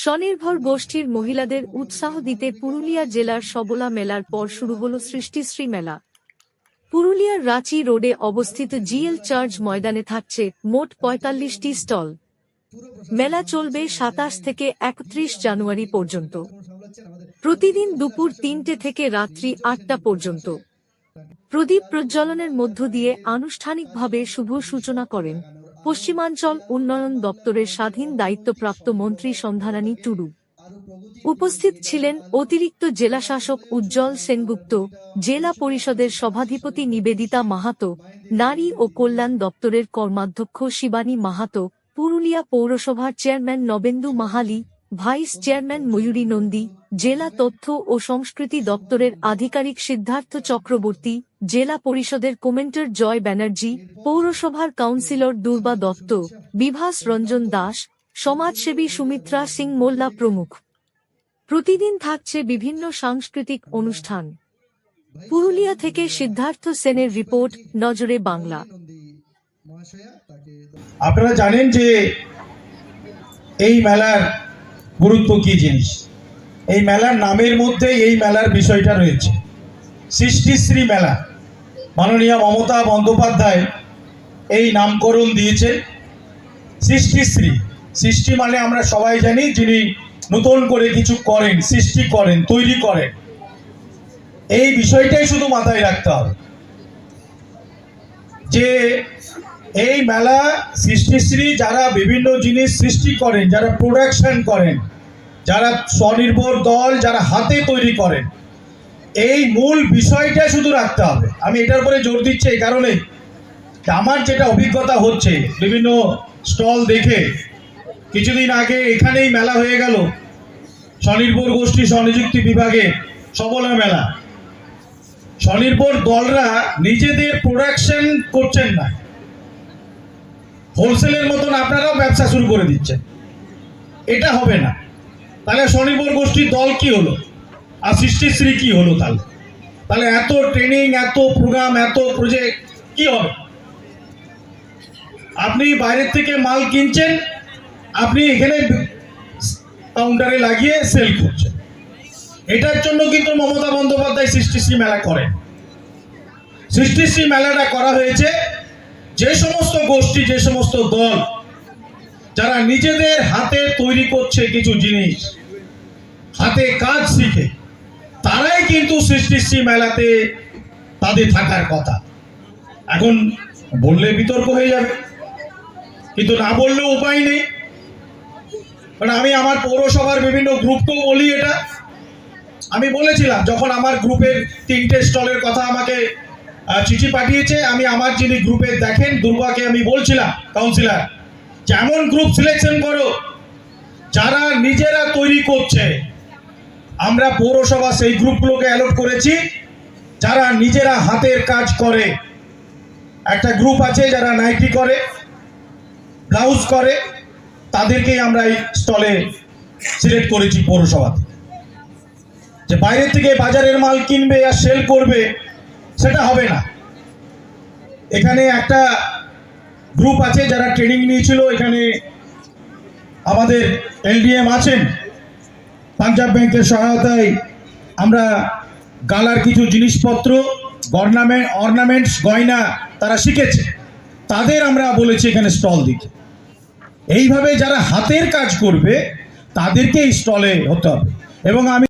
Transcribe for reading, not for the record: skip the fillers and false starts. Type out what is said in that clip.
স্বনির্ভর গোষ্ঠীর মহিলাদের উৎসাহ দিতে পুরুলিয়া জেলার সবলা মেলার পর শুরু হল সৃষ্টিশ্রী মেলা। পুরুলিয়ার রাঁচি রোডে অবস্থিত জিএল চার্চ ময়দানে থাকছে মোট ৪৫টি স্টল। মেলা চলবে ২৭ থেকে ৩১ জানুয়ারি পর্যন্ত। প্রতিদিন দুপুর ৩টে থেকে রাত্রি ৮টা পর্যন্ত প্রদীপ প্রজ্বলনের মধ্য দিয়ে আনুষ্ঠানিকভাবে শুভ সূচনা করেন পশ্চিমাঞ্চল উন্নয়ন দপ্তরের স্বাধীন দায়িত্বপ্রাপ্ত মন্ত্রী সন্ধ্যারানী টুডু। উপস্থিত ছিলেন অতিরিক্ত জেলাশাসক উজ্জ্বল সেনগুপ্ত, জেলা পরিষদের সভাধিপতি নিবেদিতা মাহাতো, নারী ও কল্যাণ দপ্তরের কর্মাধ্যক্ষ শিবানী মাহাতো, পুরুলিয়া পৌরসভার chairman Nabendu Mahali, vice chairman Mayuri Nandi, জেলা তথ্য ও সংস্কৃতি দপ্তরের আধিকারিক সিদ্ধার্থ চক্রবর্তী, জেলা পরিষদের কমেন্টার জয় ব্যানার্জি, পৌরসভার কাউন্সিলর দুর্বা দত্ত, বিভাস রঞ্জন দাস, সমাজসেবী সুমিত্রা সিং মোল্লা প্রমুখ। প্রতিদিন থাকছে বিভিন্ন সাংস্কৃতিক অনুষ্ঠান। পুরুলিয়া থেকে সিদ্ধার্থ সেনের রিপোর্ট, নজরে বাংলা। আপনারা জানেন যে এই মেলার গুরুত্ব কি জিনিস। এই মেলার নামের মধ্যে এই মেলার বিষয়টা রয়েছে, সৃষ্টিশ্রী মেলা। মাননীয় মমতা বন্দ্যোপাধ্যায় এই নামকরণ দিয়েছেন সৃষ্টিশ্রী। সৃষ্টি মানে আমরা সবাই জানি যিনি নতুন করে কিছু করেন, সৃষ্টি করেন, তৈরি করেন। এই বিষয়টাই শুধু মাথায় রাখতে হবে যে এই মেলা সৃষ্টিশ্রী যারা বিভিন্ন জিনিস সৃষ্টি করেন, যারা প্রোডাকশন করেন, যারা স্বনির্ভর দল, যারা হাতে তৈরি করেন, এই মূল বিষয়টা শুধু রাখতে হবে। আমি এটার উপরে জোর দিচ্ছি এই কারণে আমার যেটা অভিজ্ঞতা হচ্ছে বিভিন্ন স্টল দেখে, কিছুদিন আগে এখানেই মেলা হয়ে গেল স্বনির্ভর গোষ্ঠী স্বনিযুক্তি বিভাগে সবলা মেলা। স্বনির্ভর দলরা নিজেদের প্রোডাকশন করছেন না, হোলসেলের মতন আপনারাও ব্যবসা শুরু করে দিচ্ছেন। এটা হবে না। তাহলে স্বনির্ভর গোষ্ঠীর দল কি হলো আর সৃষ্টিশ্রী কি হলো? তাহলে এত ট্রেনিং, এত প্রোগ্রাম, এত প্রজেক্ট কি হবে? আপনি বাইরের থেকে মাল কিনছেন, আপনি এখানে কাউন্টারে লাগিয়ে সেল করছেন। এটার জন্য কিন্তু মমতা বন্দ্যোপাধ্যায় সৃষ্টিশ্রী মেলা করেন। সৃষ্টিশ্রী মেলাটা করা হয়েছে যে সমস্ত গোষ্ঠী, যে সমস্ত দল যারা নিজেদের হাতে তৈরি করছে কিছু জিনিস, হাতে কাজ শিখে, তারাই কিন্তু সৃষ্টিশ্রী মেলাতে তাদের থাকার কথা। এখন বললে বিতর্ক হয়ে যাবে, কিন্তু না বললেও উপায় নেই। কারণ আমি আমার পৌরসভার বিভিন্ন গ্রুপকেও বলি, এটা আমি বলেছিলাম যখন আমার গ্রুপের 3টে স্টলের কথা আমাকে চিঠি পাঠিয়েছে, আমি আমার যিনি গ্রুপে দেখেন দুর্গাকে আমি বলছিলাম, কাউন্সিলর, যেমন গ্রুপ সিলেকশন করো যারা নিজেরা তৈরি করছে। আমরা পৌরসভা সেই গ্রুপগুলোকে অ্যালট করেছি যারা নিজেরা হাতের কাজ করে। একটা গ্রুপ আছে যারা নাইটি করে, ব্লাউজ করে, তাদেরকেই আমরা এই স্টলে সিলেক্ট করেছি পৌরসভাতে। যে বাইরের থেকে বাজারের মাল কিনবে আর সেল করবে, সেটা হবে না। এখানে একটা গ্রুপ আছে যারা ট্রেনিং নিয়েছিল, এখানে আমাদের এলডিএম আছেন, পাঞ্জাব ব্যাংকের সহায়তায় আমরা গালার কিছু জিনিসপত্র, অর্নামেন্টস, গয়না তারা শিখেছে, তাদের আমরা বলেছি এখানে স্টল দিতে। এইভাবে যারা হাতের কাজ করবে তাদেরকে স্টলে হতে হবে। এবং আমি